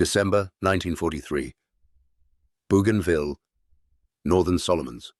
December 1943. Bougainville, Northern Solomons.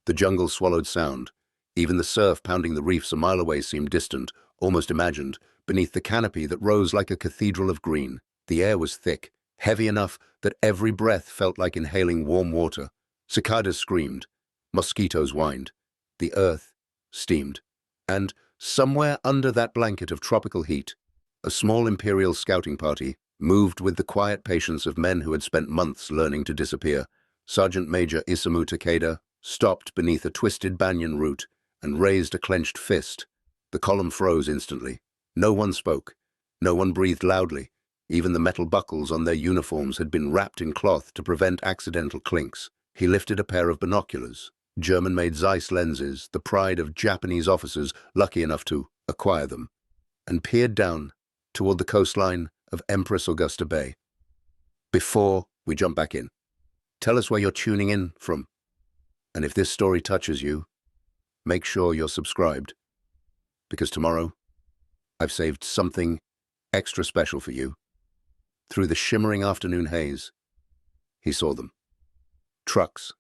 The jungle swallowed sound. Even the surf pounding the reefs a mile away seemed distant, almost imagined, beneath the canopy that rose like a cathedral of green. The air was thick, heavy enough that every breath felt like inhaling warm water. Cicadas screamed. Mosquitoes whined. The earth steamed. And somewhere under that blanket of tropical heat, a small imperial scouting party moved with the quiet patience of men who had spent months learning to disappear. Sergeant Major Isamu Takeda stopped beneath a twisted banyan root and raised a clenched fist. The column froze instantly. No one spoke. No one breathed loudly. Even the metal buckles on their uniforms had been wrapped in cloth to prevent accidental clinks. He lifted a pair of binoculars, German-made Zeiss lenses, the pride of Japanese officers lucky enough to acquire them, and peered down toward the coastline of Empress Augusta Bay. Before we jump back in, tell us where you're tuning in from. And if this story touches you, make sure you're subscribed, because tomorrow I've saved something extra special for you. Through the shimmering afternoon haze, he saw them. Trucks,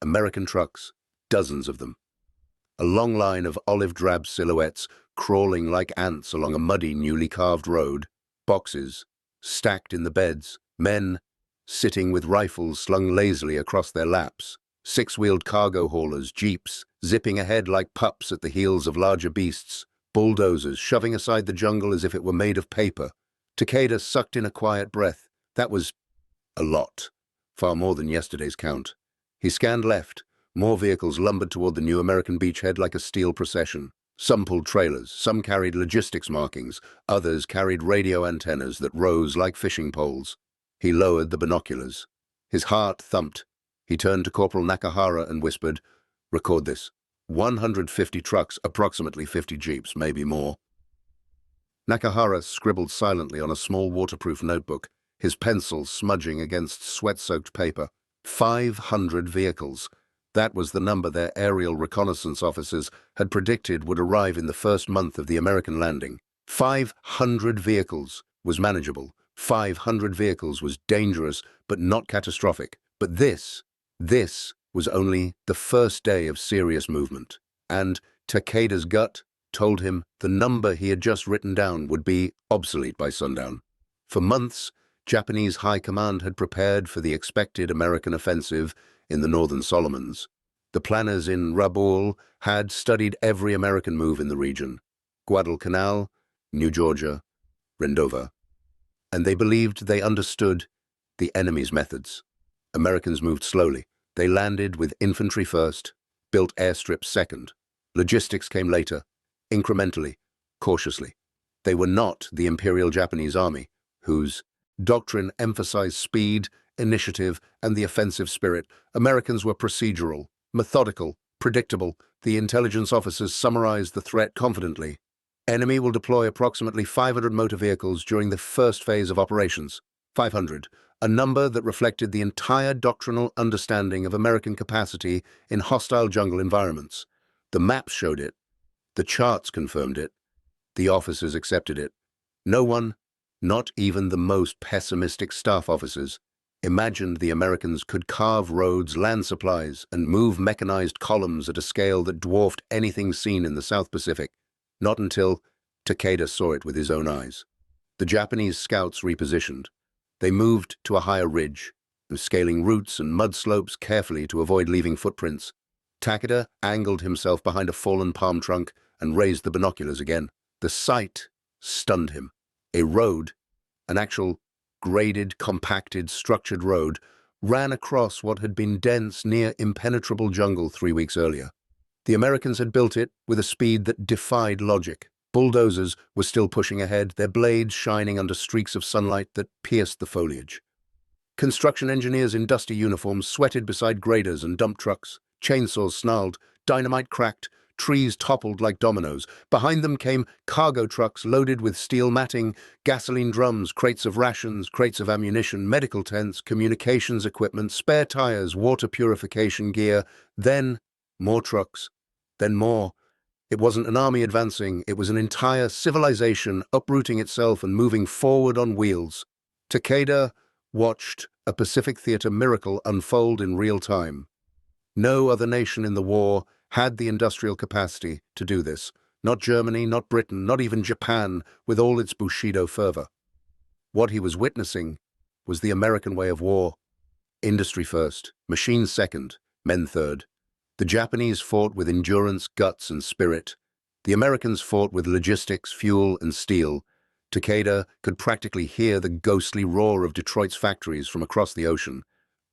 American trucks, dozens of them. A long line of olive-drab silhouettes crawling like ants along a muddy, newly carved road. Boxes stacked in the beds, men sitting with rifles slung lazily across their laps, six-wheeled cargo haulers, jeeps, zipping ahead like pups at the heels of larger beasts, bulldozers shoving aside the jungle as if it were made of paper. Takeda sucked in a quiet breath. That was a lot, far more than yesterday's count. He scanned left. More vehicles lumbered toward the new American beachhead like a steel procession. Some pulled trailers, some carried logistics markings, others carried radio antennas that rose like fishing poles. He lowered the binoculars. His heart thumped. He turned to Corporal Nakahara and whispered, "Record this. 150 trucks, approximately 50 jeeps, maybe more." Nakahara scribbled silently on a small waterproof notebook, his pencil smudging against sweat-soaked paper. 500 vehicles. That was the number their aerial reconnaissance officers had predicted would arrive in the first month of the American landing. 500 vehicles was manageable. 500 vehicles was dangerous, but not catastrophic. But this was only the first day of serious movement. And Takeda's gut told him the number he had just written down would be obsolete by sundown. For months, Japanese high command had prepared for the expected American offensive in the Northern Solomons. The planners in Rabaul had studied every American move in the region, Guadalcanal, New Georgia, Rendova, and they believed they understood the enemy's methods. Americans moved slowly. They landed with infantry first, built airstrips second. Logistics came later, incrementally, cautiously. They were not the Imperial Japanese Army, whose doctrine emphasized speed, initiative, and the offensive spirit. Americans were procedural, methodical, predictable. The intelligence officers summarized the threat confidently. Enemy will deploy approximately 500 motor vehicles during the first phase of operations. 500, a number that reflected the entire doctrinal understanding of American capacity in hostile jungle environments. The maps showed it. The charts confirmed it. The officers accepted it. No one, not even the most pessimistic staff officers, imagined the Americans could carve roads, land supplies, and move mechanized columns at a scale that dwarfed anything seen in the South Pacific. Not until Takeda saw it with his own eyes. The Japanese scouts repositioned. They moved to a higher ridge, scaling roots and mud slopes carefully to avoid leaving footprints. Takeda angled himself behind a fallen palm trunk and raised the binoculars again. The sight stunned him. A road, an actual graded, compacted, structured road, ran across what had been dense, near-impenetrable jungle 3 weeks earlier. The Americans had built it with a speed that defied logic. Bulldozers were still pushing ahead, their blades shining under streaks of sunlight that pierced the foliage. Construction engineers in dusty uniforms sweated beside graders and dump trucks. Chainsaws snarled, dynamite cracked, trees toppled like dominoes. Behind them came cargo trucks loaded with steel matting, gasoline drums, crates of rations, crates of ammunition, medical tents, communications equipment, spare tires, water purification gear. Then more trucks, then more. It wasn't an army advancing, it was an entire civilization uprooting itself and moving forward on wheels. Takeda watched a Pacific Theater miracle unfold in real time. No other nation in the war had the industrial capacity to do this. Not Germany, not Britain, not even Japan, with all its Bushido fervor. What he was witnessing was the American way of war. Industry first, machines second, men third. The Japanese fought with endurance, guts, and spirit. The Americans fought with logistics, fuel, and steel. Takeda could practically hear the ghostly roar of Detroit's factories from across the ocean.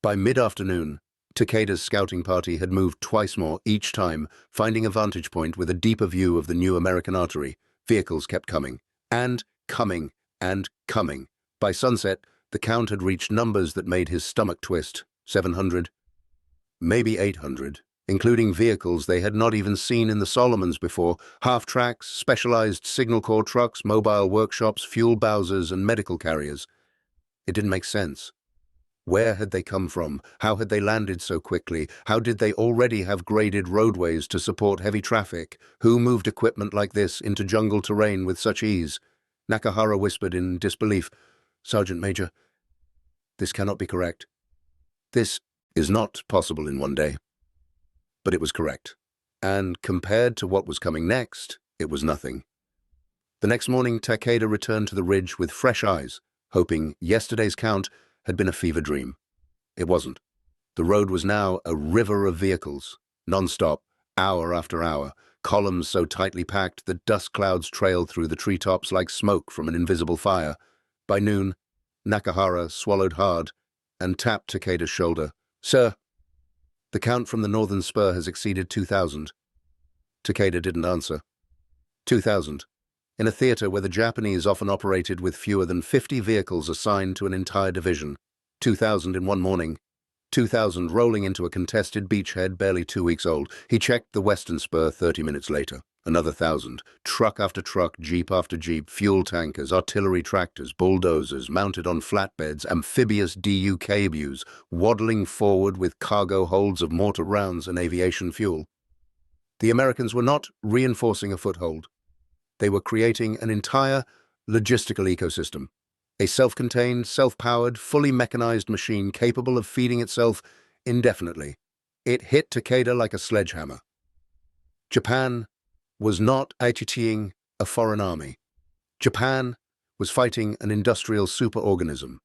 By mid-afternoon, Takeda's scouting party had moved twice more each time, finding a vantage point with a deeper view of the new American artery. Vehicles kept coming, and coming, and coming. By sunset, the count had reached numbers that made his stomach twist. 700, maybe 800, including vehicles they had not even seen in the Solomons before, half-tracks, specialized signal corps trucks, mobile workshops, fuel bowsers, and medical carriers. It didn't make sense. Where had they come from? How had they landed so quickly? How did they already have graded roadways to support heavy traffic? Who moved equipment like this into jungle terrain with such ease? Nakahara whispered in disbelief, "Sergeant Major, this cannot be correct. This is not possible in one day." But it was correct. And compared to what was coming next, it was nothing. The next morning, Takeda returned to the ridge with fresh eyes, hoping yesterday's count had been a fever dream. It wasn't. The road was now a river of vehicles, non-stop, hour after hour, columns so tightly packed that dust clouds trailed through the treetops like smoke from an invisible fire. By noon, Nakahara swallowed hard and tapped Takeda's shoulder. "Sir, the count from the northern spur has exceeded 2,000. Takeda didn't answer. 2,000. In a theater where the Japanese often operated with fewer than 50 vehicles assigned to an entire division. 2,000 in one morning. 2,000 rolling into a contested beachhead barely 2 weeks old. He checked the western spur 30 minutes later. Another 1,000. Truck after truck, jeep after jeep, fuel tankers, artillery tractors, bulldozers, mounted on flatbeds, amphibious DUKBUs, waddling forward with cargo holds of mortar rounds and aviation fuel. The Americans were not reinforcing a foothold. They were creating an entire logistical ecosystem, a self-contained, self-powered, fully mechanized machine capable of feeding itself indefinitely. It hit Takeda like a sledgehammer. Japan was not ITTing a foreign army. Japan was fighting an industrial superorganism.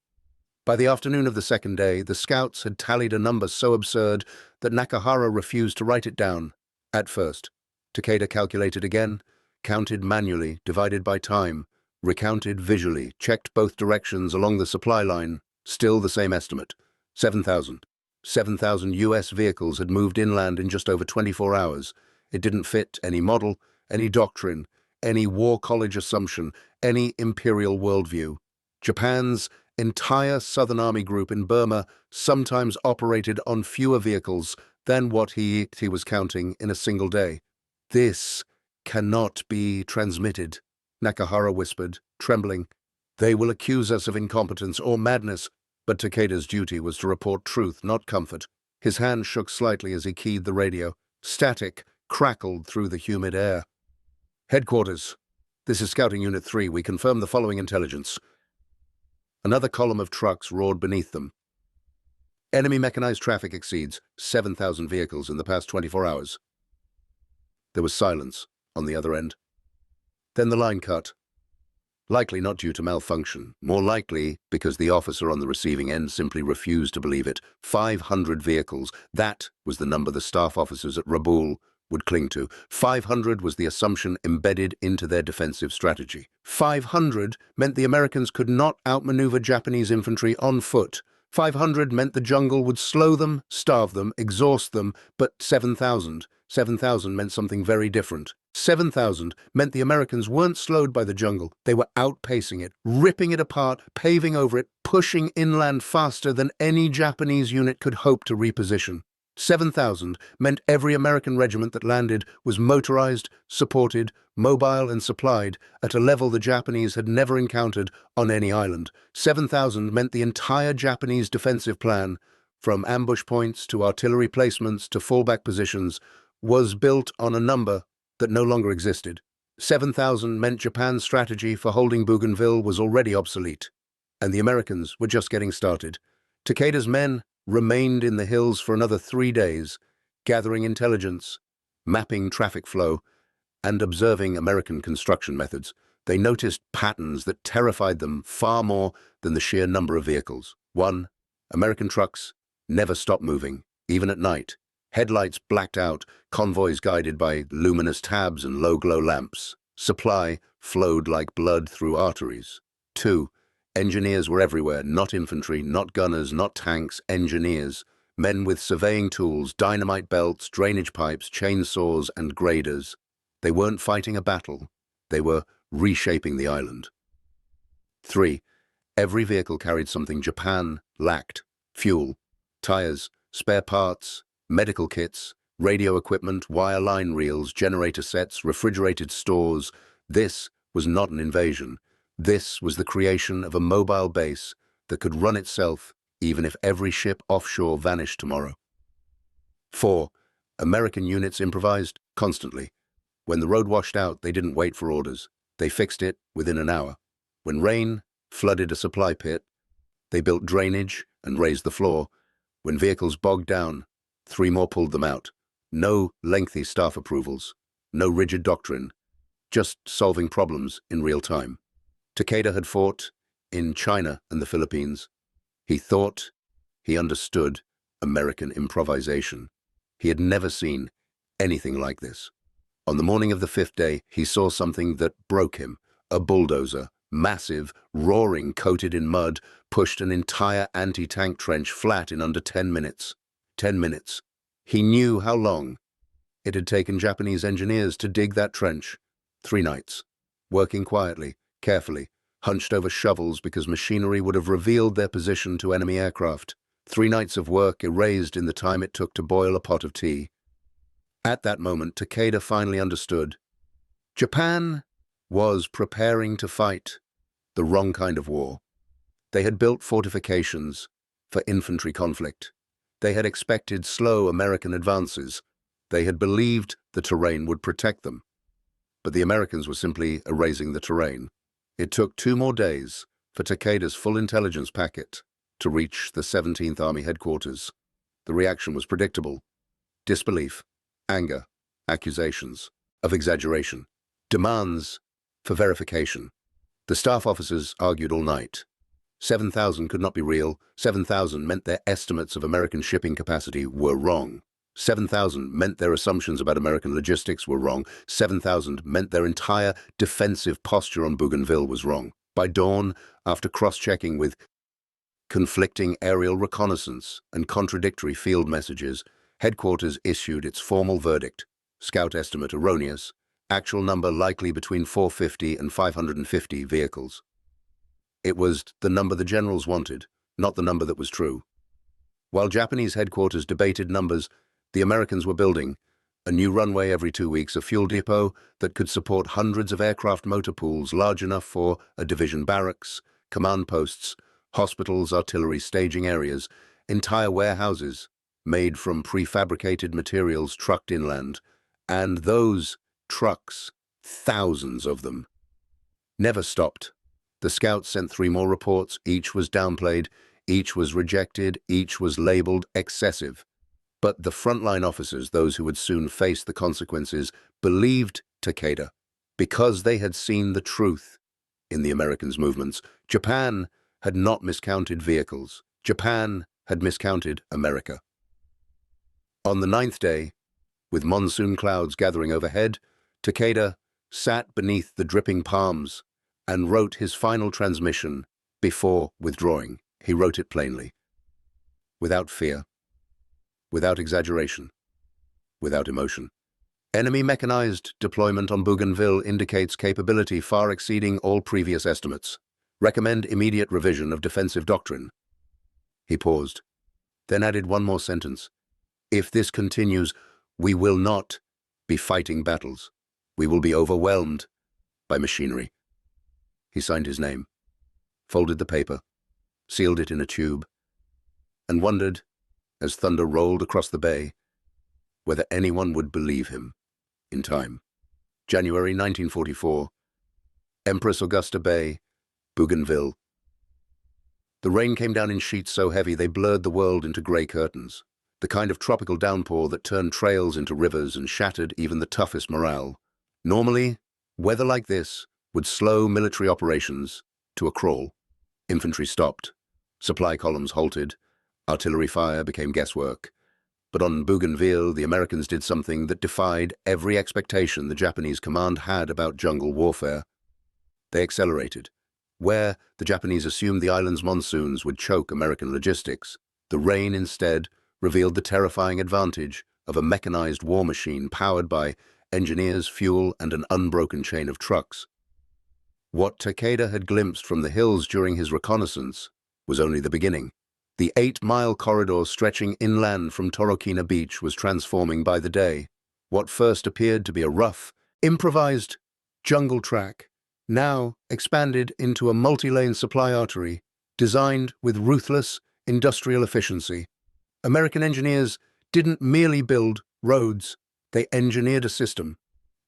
By the afternoon of the second day, the scouts had tallied a number so absurd that Nakahara refused to write it down. At first, Takeda calculated again, counted manually, divided by time, recounted visually, checked both directions along the supply line. Still the same estimate. 7,000. 7,000 US vehicles had moved inland in just over 24 hours. It didn't fit any model, any doctrine, any war college assumption, any imperial worldview. Japan's entire Southern Army group in Burma sometimes operated on fewer vehicles than what he was counting in a single day. "This cannot be transmitted," Nakahara whispered, trembling. "They will accuse us of incompetence or madness." But Takeda's duty was to report truth, not comfort. His hand shook slightly as he keyed the radio. Static crackled through the humid air. "Headquarters, this is Scouting Unit 3. We confirm the following intelligence." Another column of trucks roared beneath them. "Enemy mechanized traffic exceeds 7,000 vehicles in the past 24 hours. There was silence on the other end. Then the line cut. Likely not due to malfunction, more likely because the officer on the receiving end simply refused to believe it. 500 vehicles, that was the number the staff officers at Rabaul would cling to. 500 was the assumption embedded into their defensive strategy. 500 meant the Americans could not outmaneuver Japanese infantry on foot. 500 meant the jungle would slow them, starve them, exhaust them, but 7,000 meant something very different. 7,000 meant the Americans weren't slowed by the jungle. They were outpacing it, ripping it apart, paving over it, pushing inland faster than any Japanese unit could hope to reposition. 7,000 meant every American regiment that landed was motorized, supported, mobile, and supplied at a level the Japanese had never encountered on any island. 7,000 meant the entire Japanese defensive plan, from ambush points to artillery placements to fallback positions, was built on a number that no longer existed. 7,000 meant Japan's strategy for holding Bougainville was already obsolete. and the Americans were just getting started. Takeda's men remained in the hills for another 3 days, gathering intelligence, mapping traffic flow, and observing American construction methods. They noticed patterns that terrified them far more than the sheer number of vehicles. 1. American trucks never stopped moving, even at night. Headlights blacked out, convoys guided by luminous tabs and low-glow lamps. Supply flowed like blood through arteries. 2. Engineers were everywhere, not infantry, not gunners, not tanks, engineers. Men with surveying tools, dynamite belts, drainage pipes, chainsaws, and graders. They weren't fighting a battle. They were reshaping the island. 3. Every vehicle carried something Japan lacked: fuel, tires, spare parts, medical kits, radio equipment, wire line reels, generator sets, refrigerated stores. This was not an invasion. This was the creation of a mobile base that could run itself even if every ship offshore vanished tomorrow. 4. American units improvised constantly. When the road washed out, they didn't wait for orders. They fixed it within an hour. When rain flooded a supply pit, they built drainage and raised the floor. When vehicles bogged down, 3 more pulled them out. No lengthy staff approvals, no rigid doctrine, just solving problems in real time. Takeda had fought in China and the Philippines. He thought he understood American improvisation. He had never seen anything like this. On the morning of the 5th day, he saw something that broke him. A bulldozer, massive, roaring, coated in mud, pushed an entire anti-tank trench flat in under 10 minutes. 10 minutes. He knew how long it had taken Japanese engineers to dig that trench. 3 nights, working quietly, carefully, hunched over shovels because machinery would have revealed their position to enemy aircraft. 3 nights of work erased in the time it took to boil a pot of tea. At that moment, Takeda finally understood. Japan was preparing to fight the wrong kind of war. They had built fortifications for infantry conflict. They had expected slow American advances. They had believed the terrain would protect them. But the Americans were simply erasing the terrain. It took 2 more days for Takeda's full intelligence packet to reach the 17th Army headquarters. The reaction was predictable. Disbelief, anger, accusations of exaggeration, demands for verification. The staff officers argued all night. 7,000 could not be real. 7,000 meant their estimates of American shipping capacity were wrong. 7,000 meant their assumptions about American logistics were wrong. 7,000 meant their entire defensive posture on Bougainville was wrong. By dawn, after cross-checking with conflicting aerial reconnaissance and contradictory field messages, headquarters issued its formal verdict. Scout estimate erroneous. Actual number likely between 450 and 550 vehicles. It was the number the generals wanted, not the number that was true. While Japanese headquarters debated numbers, the Americans were building a new runway every 2 weeks, a fuel depot that could support hundreds of aircraft motor pools large enough for a division barracks, command posts, hospitals, artillery staging areas, entire warehouses made from prefabricated materials trucked inland. And those trucks, thousands of them, never stopped. The scouts sent 3 more reports. Each was downplayed, each was rejected, each was labeled excessive. But the frontline officers, those who would soon face the consequences, believed Takeda because they had seen the truth in the Americans' movements. Japan had not miscounted vehicles. Japan had miscounted America. On the 9th day, with monsoon clouds gathering overhead, Takeda sat beneath the dripping palms and wrote his final transmission before withdrawing. He wrote it plainly, without fear, without exaggeration, without emotion. Enemy mechanized deployment on Bougainville indicates capability far exceeding all previous estimates. Recommend immediate revision of defensive doctrine. He paused, then added one more sentence. If this continues, we will not be fighting battles. We will be overwhelmed by machinery. He signed his name, folded the paper, sealed it in a tube, and wondered, as thunder rolled across the bay, whether anyone would believe him in time. January 1944, Empress Augusta Bay, Bougainville. The rain came down in sheets so heavy they blurred the world into grey curtains, the kind of tropical downpour that turned trails into rivers and shattered even the toughest morale. Normally, weather like this would slow military operations to a crawl. Infantry stopped, supply columns halted, artillery fire became guesswork. But on Bougainville, the Americans did something that defied every expectation the Japanese command had about jungle warfare. They accelerated. Where the Japanese assumed the island's monsoons would choke American logistics, the rain instead revealed the terrifying advantage of a mechanized war machine powered by engineers, fuel, and an unbroken chain of trucks. What Takeda had glimpsed from the hills during his reconnaissance was only the beginning. The 8-mile corridor stretching inland from Torokina Beach was transforming by the day. What first appeared to be a rough, improvised jungle track now expanded into a multi-lane supply artery designed with ruthless industrial efficiency. American engineers didn't merely build roads, they engineered a system.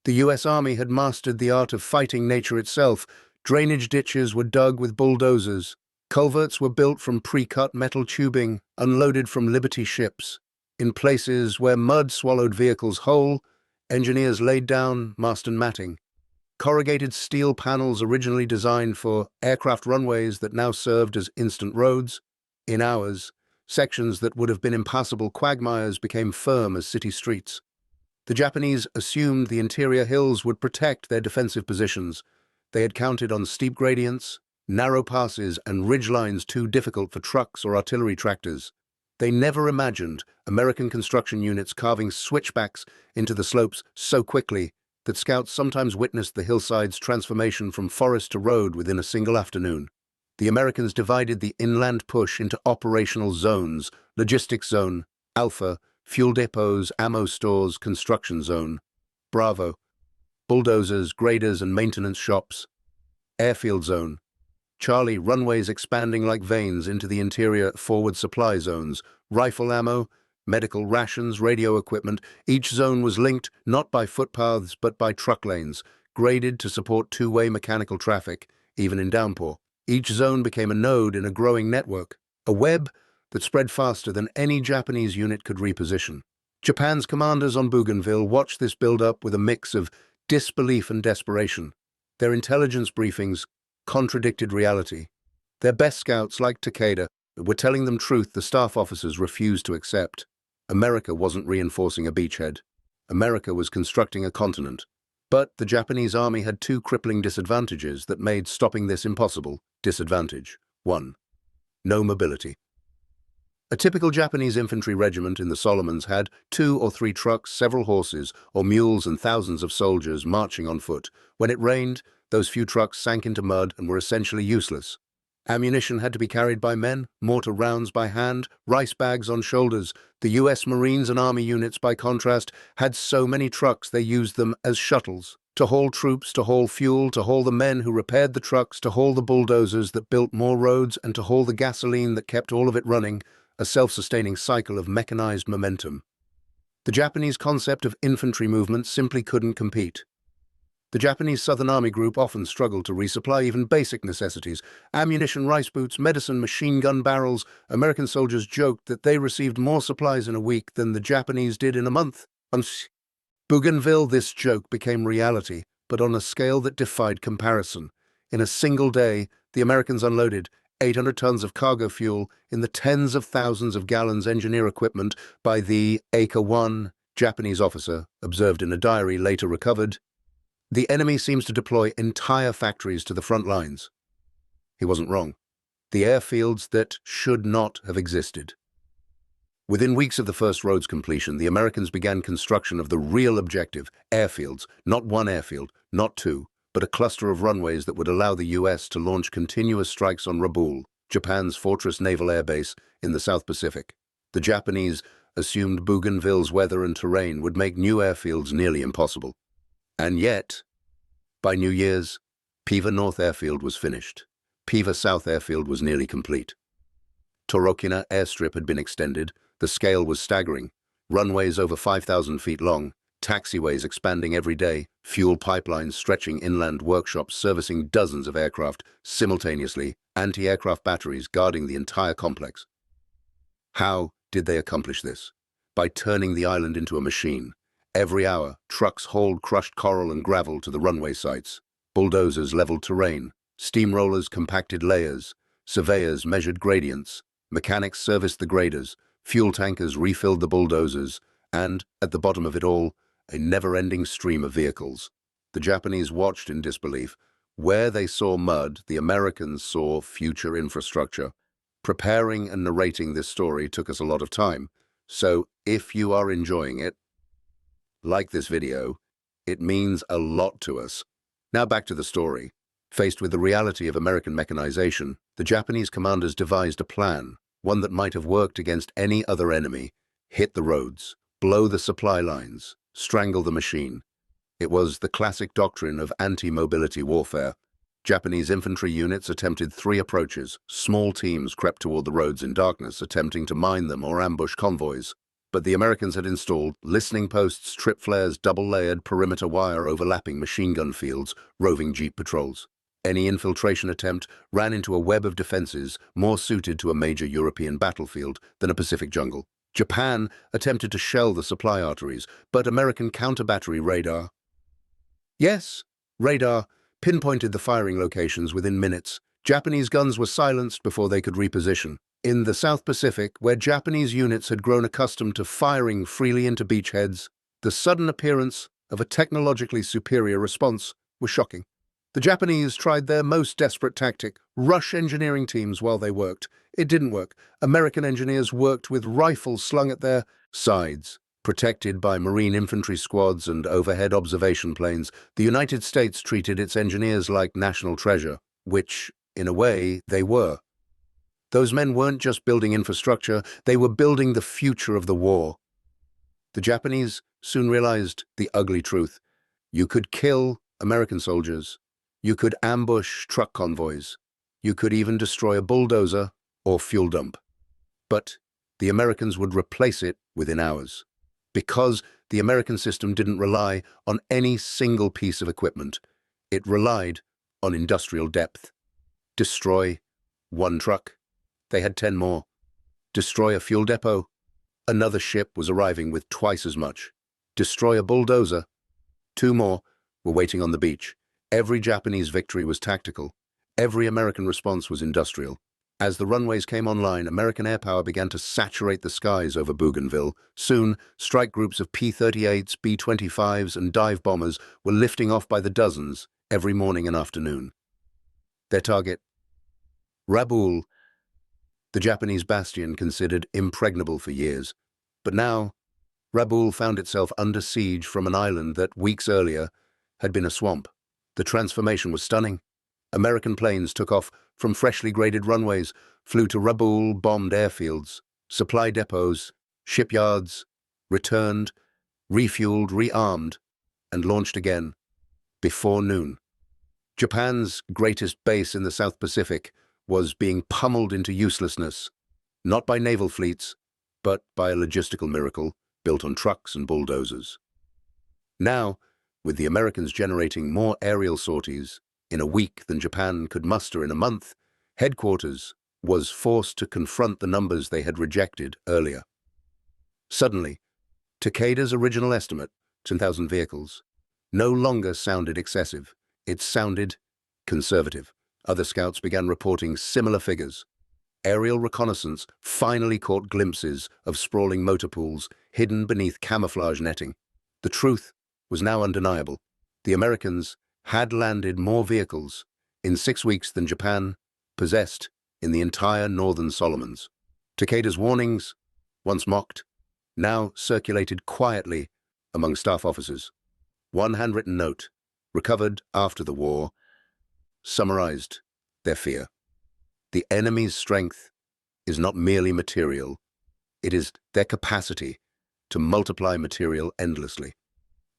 The US Army had mastered the art of fighting nature itself. Drainage ditches were dug with bulldozers. Culverts were built from pre-cut metal tubing, unloaded from Liberty ships. In places where mud swallowed vehicles whole, engineers laid down mast and matting. Corrugated steel panels originally designed for aircraft runways that now served as instant roads. In hours, sections that would have been impassable quagmires became firm as city streets. The Japanese assumed the interior hills would protect their defensive positions. They had counted on steep gradients, narrow passes, and ridgelines too difficult for trucks or artillery tractors. They never imagined American construction units carving switchbacks into the slopes so quickly that scouts sometimes witnessed the hillside's transformation from forest to road within a single afternoon. The Americans divided the inland push into operational zones: logistics zone, Alpha, fuel depots, ammo stores, construction zone, Bravo, bulldozers, graders, and maintenance shops, airfield zone, Charlie, runways expanding like veins into the interior forward supply zones, rifle ammo, medical rations, radio equipment. Each zone was linked not by footpaths but by truck lanes, graded to support two-way mechanical traffic, even in downpour. Each zone became a node in a growing network, a web that spread faster than any Japanese unit could reposition. Japan's commanders on Bougainville watched this build-up with a mix of disbelief and desperation. Their intelligence briefings contradicted reality. Their best scouts, like Takeda, were telling them truth the staff officers refused to accept. America wasn't reinforcing a beachhead. America was constructing a continent. But the Japanese army had two crippling disadvantages that made stopping this impossible. Disadvantage 1. No mobility. A typical Japanese infantry regiment in the Solomons had 2 or 3 trucks, several horses or mules, and thousands of soldiers marching on foot. When it rained, those few trucks sank into mud and were essentially useless. Ammunition had to be carried by men, mortar rounds by hand, rice bags on shoulders. The US Marines and Army units, by contrast, had so many trucks they used them as shuttles. To haul troops, to haul fuel, to haul the men who repaired the trucks, to haul the bulldozers that built more roads, and to haul the gasoline that kept all of it running, a self-sustaining cycle of mechanized momentum. The Japanese concept of infantry movement simply couldn't compete. The Japanese Southern Army Group often struggled to resupply even basic necessities: ammunition, rice boots, medicine, machine gun barrels. American soldiers joked that they received more supplies in a week than the Japanese did in a month. On Bougainville, this joke became reality, but on a scale that defied comparison. In a single day, the Americans unloaded 800 tons of cargo fuel in the tens of thousands of gallons engineer equipment by the Acre-1, Japanese officer observed in a diary later recovered. The enemy seems to deploy entire factories to the front lines. He wasn't wrong. The airfields that should not have existed. Within weeks of the first road's completion, the Americans began construction of the real objective: airfields. Not one airfield, not two, but a cluster of runways that would allow the US to launch continuous strikes on Rabaul, Japan's fortress naval airbase in the South Pacific. The Japanese assumed Bougainville's weather and terrain would make new airfields nearly impossible. And yet, by New Year's, Piva North Airfield was finished. Piva South Airfield was nearly complete. Torokina Airstrip had been extended. The scale was staggering. Runways over 5,000 feet long, taxiways expanding every day, fuel pipelines stretching inland, workshops servicing dozens of aircraft simultaneously. anti-aircraft batteries guarding the entire complex. How did they accomplish this? By turning the island into a machine. Every hour, trucks hauled crushed coral and gravel to the runway sites. Bulldozers leveled terrain. Steamrollers compacted layers. Surveyors measured gradients. Mechanics serviced the graders. Fuel tankers refilled the bulldozers. And, at the bottom of it all, a never-ending stream of vehicles. The Japanese watched in disbelief. Where they saw mud, the Americans saw future infrastructure. Preparing and narrating this story took us a lot of time. So, if you are enjoying it, like this video, it means a lot to us. Now back to the story. Faced with the reality of American mechanization, the Japanese commanders devised a plan, one that might have worked against any other enemy: hit the roads, blow the supply lines, strangle the machine. It was the classic doctrine of anti-mobility warfare. Japanese infantry units attempted 3 approaches. Small teams crept toward the roads in darkness, attempting to mine them or ambush convoys. But the Americans had installed listening posts, trip flares, double-layered perimeter wire overlapping machine gun fields, roving jeep patrols. Any infiltration attempt ran into a web of defenses more suited to a major European battlefield than a Pacific jungle. Japan attempted to shell the supply arteries, but American counter-battery radar— yes, radar pinpointed the firing locations within minutes. Japanese guns were silenced before they could reposition. In the South Pacific, where Japanese units had grown accustomed to firing freely into beachheads, the sudden appearance of a technologically superior response was shocking. The Japanese tried their most desperate tactic: rush engineering teams while they worked. It didn't work. American engineers worked with rifles slung at their sides. Protected by Marine infantry squads and overhead observation planes, the United States treated its engineers like national treasure, which, in a way, they were. Those men weren't just building infrastructure, they were building the future of the war. The Japanese soon realized the ugly truth. You could kill American soldiers. You could ambush truck convoys. You could even destroy a bulldozer or fuel dump. But the Americans would replace it within hours. Because the American system didn't rely on any single piece of equipment. It relied on industrial depth. Destroy 1 truck. They had 10 more. Destroy a fuel depot. Another ship was arriving with twice as much. Destroy a bulldozer. 2 more were waiting on the beach. Every Japanese victory was tactical. Every American response was industrial. As the runways came online, American air power began to saturate the skies over Bougainville. Soon, strike groups of P-38s, B-25s, and dive bombers were lifting off by the dozens every morning and afternoon. Their target: Rabaul, the Japanese bastion considered impregnable for years. But now, Rabaul found itself under siege from an island that, weeks earlier, had been a swamp. The transformation was stunning. American planes took off from freshly graded runways, flew to Rabaul, bombed airfields, supply depots, shipyards, returned, refueled, rearmed, and launched again before noon. Japan's greatest base in the South Pacific was being pummeled into uselessness, not by naval fleets, but by a logistical miracle built on trucks and bulldozers. Now, with the Americans generating more aerial sorties in a week than Japan could muster in a month, headquarters was forced to confront the numbers they had rejected earlier. Suddenly, Takeda's original estimate, 10,000 vehicles, no longer sounded excessive. It sounded conservative. Other scouts began reporting similar figures. Aerial reconnaissance finally caught glimpses of sprawling motor pools hidden beneath camouflage netting. The truth was now undeniable. The Americans had landed more vehicles in 6 weeks than Japan possessed in the entire northern Solomons. Takeda's warnings, once mocked, now circulated quietly among staff officers. One handwritten note, recovered after the war, summarized their fear. The enemy's strength is not merely material, it is their capacity to multiply material endlessly.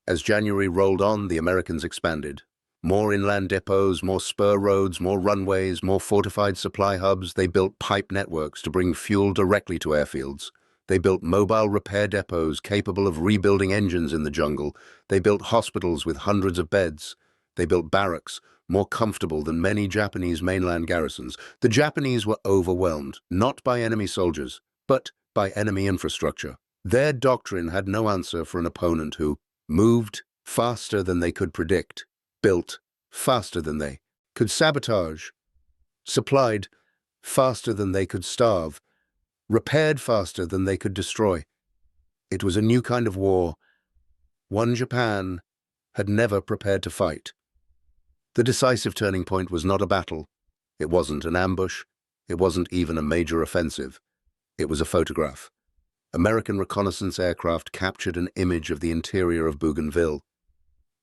As January rolled on, the Americans expanded. More inland depots, more spur roads, more runways, more fortified supply hubs. They built pipe networks to bring fuel directly to airfields. They built mobile repair depots capable of rebuilding engines in the jungle. They built hospitals with hundreds of beds. They built barracks, more comfortable than many Japanese mainland garrisons. The Japanese were overwhelmed, not by enemy soldiers, but by enemy infrastructure. Their doctrine had no answer for an opponent who moved faster than they could predict, built faster than they could sabotage, supplied faster than they could starve, repaired faster than they could destroy. It was a new kind of war, one Japan had never prepared to fight. The decisive turning point was not a battle. It wasn't an ambush. It wasn't even a major offensive. It was a photograph. American reconnaissance aircraft captured an image of the interior of Bougainville.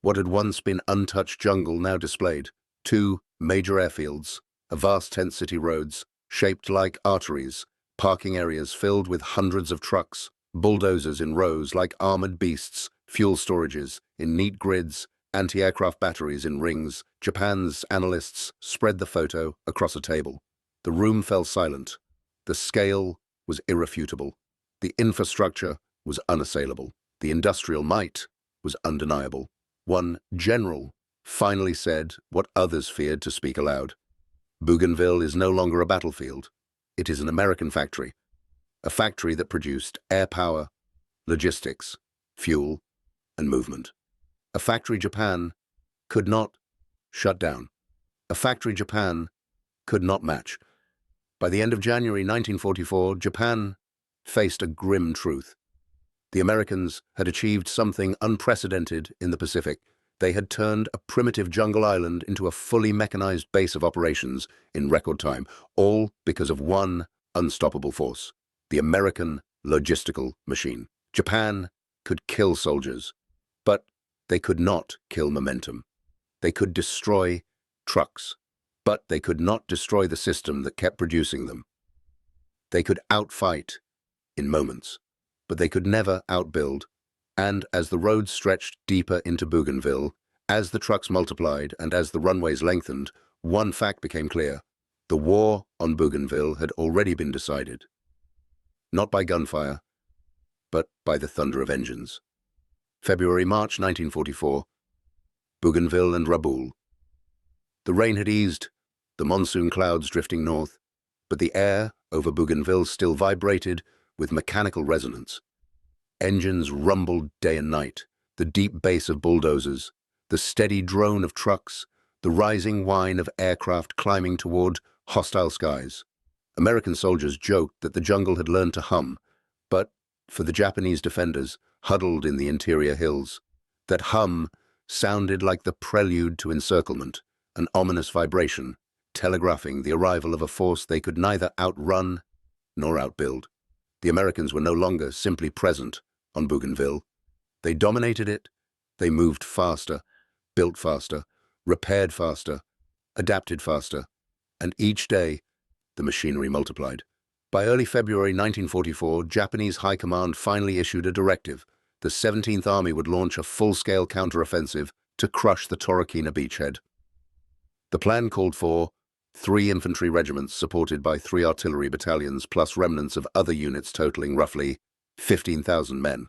What had once been untouched jungle now displayed. 2 major airfields, a vast tent city roads, shaped like arteries, parking areas filled with hundreds of trucks, bulldozers in rows like armored beasts, fuel storages in neat grids, anti-aircraft batteries in rings. Japan's analysts spread the photo across a table. The room fell silent. The scale was irrefutable. The infrastructure was unassailable. The industrial might was undeniable. One general finally said what others feared to speak aloud. Bougainville is no longer a battlefield. It is an American factory. A factory that produced air power, logistics, fuel, and movement. A factory Japan could not shut down. A factory Japan could not match. By the end of January 1944, Japan faced a grim truth. The Americans had achieved something unprecedented in the Pacific. They had turned a primitive jungle island into a fully mechanized base of operations in record time, all because of one unstoppable force, the American logistical machine. Japan could kill soldiers, but they could not kill momentum. They could destroy trucks, but they could not destroy the system that kept producing them. They could outfight in moments, but they could never outbuild. And as the roads stretched deeper into Bougainville, as the trucks multiplied and as the runways lengthened, one fact became clear. The war on Bougainville had already been decided. Not by gunfire, but by the thunder of engines. February-March 1944, Bougainville and Rabaul. The rain had eased, the monsoon clouds drifting north, but the air over Bougainville still vibrated with mechanical resonance. Engines rumbled day and night, the deep bass of bulldozers, the steady drone of trucks, the rising whine of aircraft climbing toward hostile skies. American soldiers joked that the jungle had learned to hum, but for the Japanese defenders, huddled in the interior hills, that hum sounded like the prelude to encirclement, an ominous vibration, telegraphing the arrival of a force they could neither outrun nor outbuild. The Americans were no longer simply present on Bougainville. They dominated it, they moved faster, built faster, repaired faster, adapted faster, and each day the machinery multiplied. By early February 1944, Japanese High Command finally issued a directive. The 17th Army would launch a full-scale counteroffensive to crush the Torokina beachhead. The plan called for 3 infantry regiments supported by 3 artillery battalions plus remnants of other units totaling roughly 15,000 men.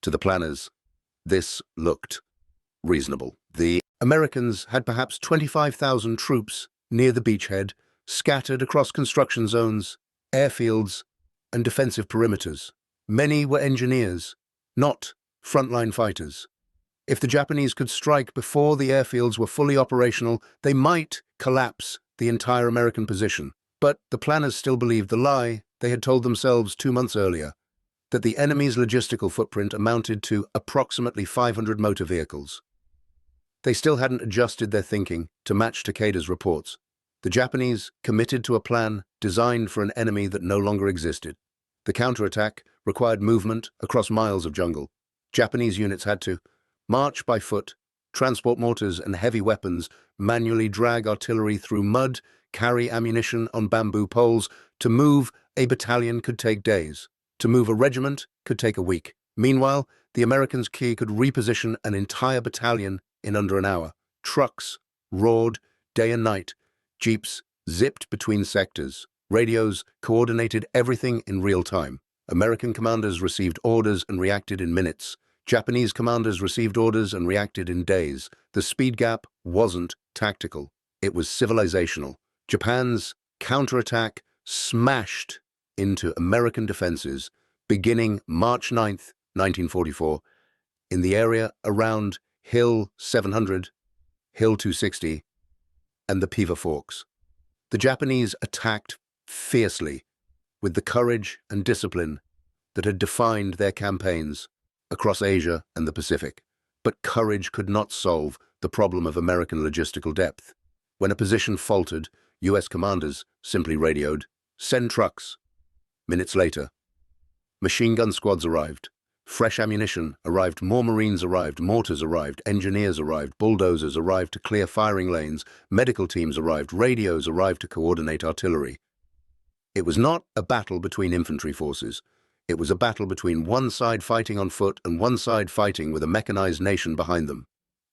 To the planners, this looked reasonable. The Americans had perhaps 25,000 troops near the beachhead, scattered across construction zones, airfields, and defensive perimeters. Many were engineers, not frontline fighters. If the Japanese could strike before the airfields were fully operational, they might collapse the entire American position. But the planners still believed the lie they had told themselves 2 months earlier, that the enemy's logistical footprint amounted to approximately 500 motor vehicles. They still hadn't adjusted their thinking to match Takeda's reports. The Japanese committed to a plan designed for an enemy that no longer existed. The counterattack required movement across miles of jungle. Japanese units had to march by foot, transport mortars and heavy weapons, manually drag artillery through mud, carry ammunition on bamboo poles. To move a battalion could take days. To move a regiment could take a week. Meanwhile, the Americans' could reposition an entire battalion in under an hour. Trucks roared day and night. Jeeps zipped between sectors. Radios coordinated everything in real time. American commanders received orders and reacted in minutes. Japanese commanders received orders and reacted in days. The speed gap wasn't tactical. It was civilizational. Japan's counterattack smashed into American defenses beginning March 9th, 1944, in the area around Hill 700, Hill 260, and the Piva Forks. The Japanese attacked fiercely with the courage and discipline that had defined their campaigns across Asia and the Pacific. But courage could not solve the problem of American logistical depth. When a position faltered, U.S. commanders simply radioed, "Send trucks." Minutes later, machine gun squads arrived. Fresh ammunition arrived, more Marines arrived, mortars arrived, engineers arrived, bulldozers arrived to clear firing lanes, medical teams arrived, radios arrived to coordinate artillery. It was not a battle between infantry forces. It was a battle between one side fighting on foot and one side fighting with a mechanized nation behind them.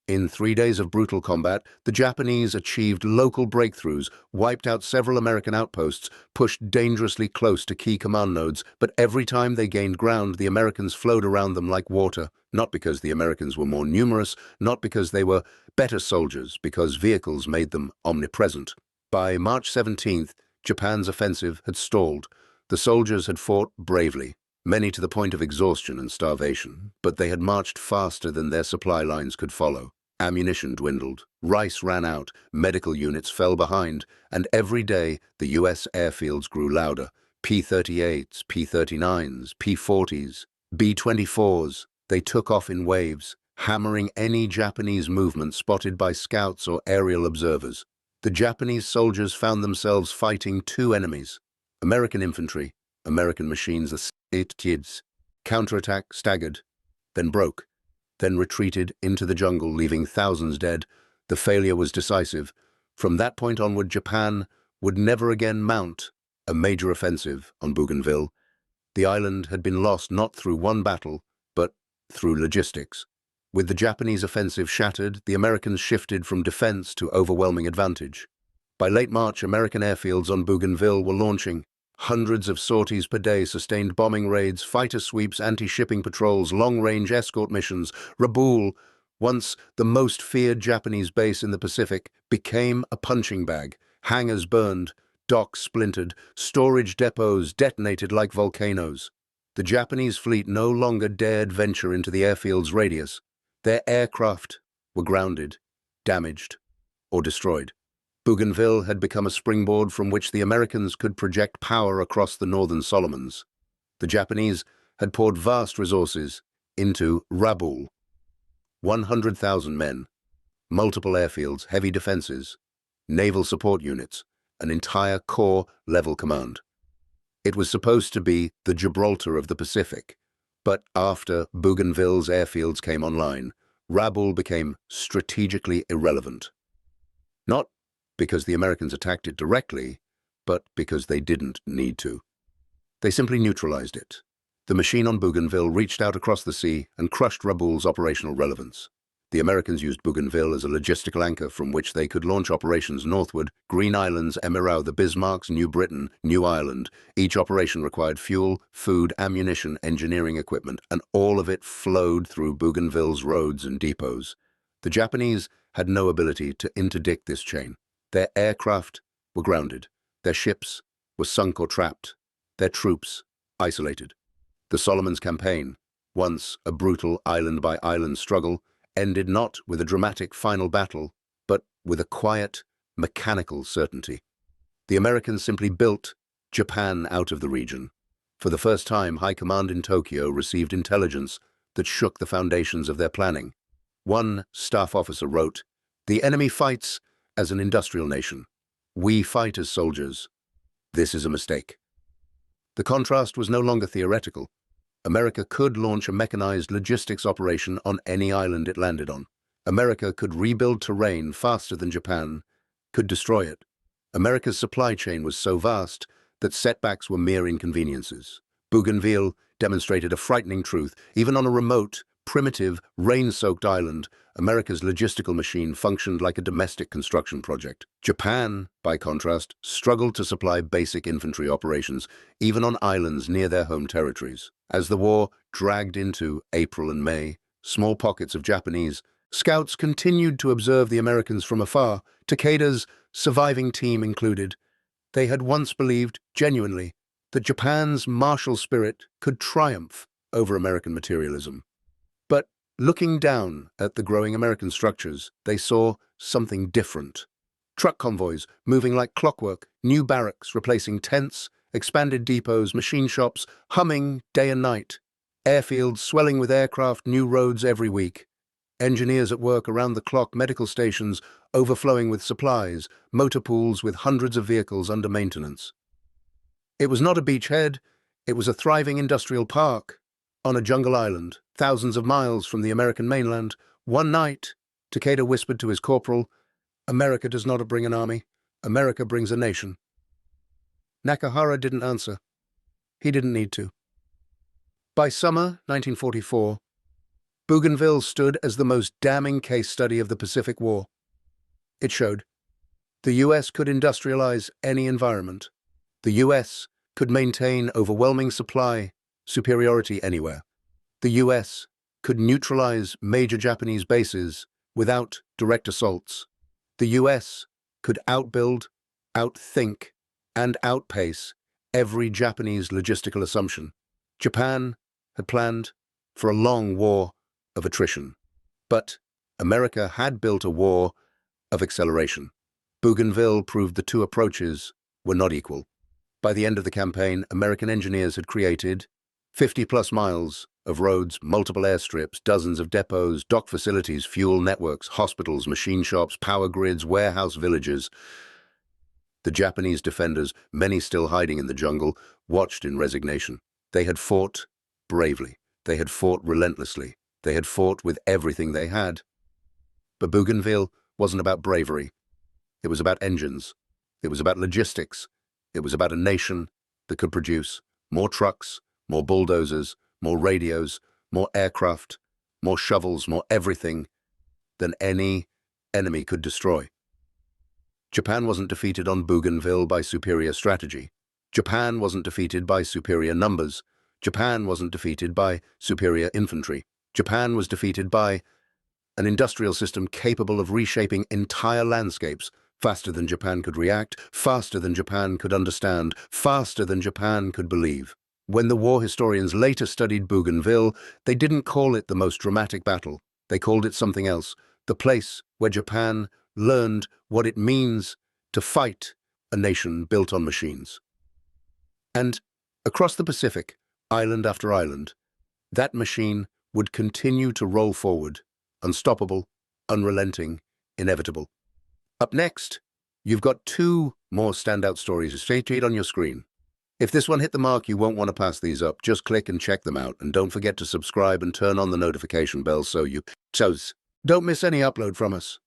In 3 days of brutal combat, the Japanese achieved local breakthroughs, wiped out several American outposts, pushed dangerously close to key command nodes, but every time they gained ground, the Americans flowed around them like water, not because the Americans were more numerous, not because they were better soldiers, because vehicles made them omnipresent. By March 17th, Japan's offensive had stalled. The soldiers had fought bravely, many to the point of exhaustion and starvation, but they had marched faster than their supply lines could follow. Ammunition dwindled, rice ran out, medical units fell behind, and every day the U.S. airfields grew louder. P-38s, P-39s, P-40s, B-24s. They took off in waves, hammering any Japanese movement spotted by scouts or aerial observers. The Japanese soldiers found themselves fighting two enemies: American infantry, American machines, the kids. Counterattack staggered, then broke, then retreated into the jungle, leaving thousands dead. The failure was decisive. From that point onward, Japan would never again mount a major offensive on Bougainville. The island had been lost not through one battle, but through logistics. With the Japanese offensive shattered, the Americans shifted from defense to overwhelming advantage. By late March, American airfields on Bougainville were launching. Hundreds of sorties per day sustained bombing raids, fighter sweeps, anti-shipping patrols, long-range escort missions. Rabaul, once the most feared Japanese base in the Pacific, became a punching bag. Hangars burned, docks splintered, storage depots detonated like volcanoes. The Japanese fleet no longer dared venture into the airfield's radius. Their aircraft were grounded, damaged, or destroyed. Bougainville had become a springboard from which the Americans could project power across the northern Solomons. The Japanese had poured vast resources into Rabaul. 100,000 men, multiple airfields, heavy defenses, naval support units, an entire corps-level command. It was supposed to be the Gibraltar of the Pacific, but after Bougainville's airfields came online, Rabaul became strategically irrelevant. Not because the Americans attacked it directly, but because they didn't need to. They simply neutralized it. The machine on Bougainville reached out across the sea and crushed Rabaul's operational relevance. The Americans used Bougainville as a logistical anchor from which they could launch operations northward: Green Islands, Emirau, the Bismarcks, New Britain, New Ireland. Each operation required fuel, food, ammunition, engineering equipment, and all of it flowed through Bougainville's roads and depots. The Japanese had no ability to interdict this chain. Their aircraft were grounded, their ships were sunk or trapped, their troops isolated. The Solomons campaign, once a brutal island-by-island struggle, ended not with a dramatic final battle, but with a quiet, mechanical certainty. The Americans simply built Japan out of the region. For the first time, High Command in Tokyo received intelligence that shook the foundations of their planning. One staff officer wrote, "The enemy fights as an industrial nation. We fight as soldiers. This is a mistake." The contrast was no longer theoretical. America could launch a mechanized logistics operation on any island it landed on. America could rebuild terrain faster than Japan could destroy it. America's supply chain was so vast that setbacks were mere inconveniences. Bougainville demonstrated a frightening truth. Even on a remote, primitive, rain-soaked island, America's logistical machine functioned like a domestic construction project. Japan, by contrast, struggled to supply basic infantry operations, even on islands near their home territories. As the war dragged into April and May, small pockets of Japanese. Scouts continued to observe the Americans from afar, Takeda's surviving team included. They had once believed, genuinely, that Japan's martial spirit could triumph over American materialism. But looking down at the growing American structures, they saw something different. Truck convoys moving like clockwork, new barracks replacing tents, expanded depots, machine shops humming day and night, airfields swelling with aircraft, new roads every week, engineers at work around the clock, medical stations overflowing with supplies, motor pools with hundreds of vehicles under maintenance. It was not a beachhead, it was a thriving industrial park on a jungle island, thousands of miles from the American mainland. One night, Takeda whispered to his corporal, "America does not bring an army, America brings a nation." Nakahara didn't answer. He didn't need to. By summer 1944, Bougainville stood as the most damning case study of the Pacific War. It showed the US could industrialize any environment. The US could maintain overwhelming supply superiority anywhere. The US could neutralize major Japanese bases without direct assaults. The US could outbuild, outthink, and outpace every Japanese logistical assumption. Japan had planned for a long war of attrition, but America had built a war of acceleration. Bougainville proved the two approaches were not equal. By the end of the campaign, American engineers had created 50-plus miles of roads, multiple airstrips, dozens of depots, dock facilities, fuel networks, hospitals, machine shops, power grids, warehouse villages. The Japanese defenders, many still hiding in the jungle, watched in resignation. They had fought bravely. They had fought relentlessly. They had fought with everything they had. But Bougainville wasn't about bravery. It was about engines. It was about logistics. It was about a nation that could produce more trucks, more bulldozers, more radios, more aircraft, more shovels, more everything than any enemy could destroy. Japan wasn't defeated on Bougainville by superior strategy. Japan wasn't defeated by superior numbers. Japan wasn't defeated by superior infantry. Japan was defeated by an industrial system capable of reshaping entire landscapes faster than Japan could react, faster than Japan could understand, faster than Japan could believe. When the war historians later studied Bougainville, they didn't call it the most dramatic battle. They called it something else, the place where Japan learned what it means to fight a nation built on machines. And across the Pacific, island after island, that machine would continue to roll forward, unstoppable, unrelenting, inevitable. Up next, you've got two more standout stories straight on your screen. If this one hit the mark, you won't want to pass these up. Just click and check them out, and don't forget to subscribe and turn on the notification bell so you don't miss any upload from us.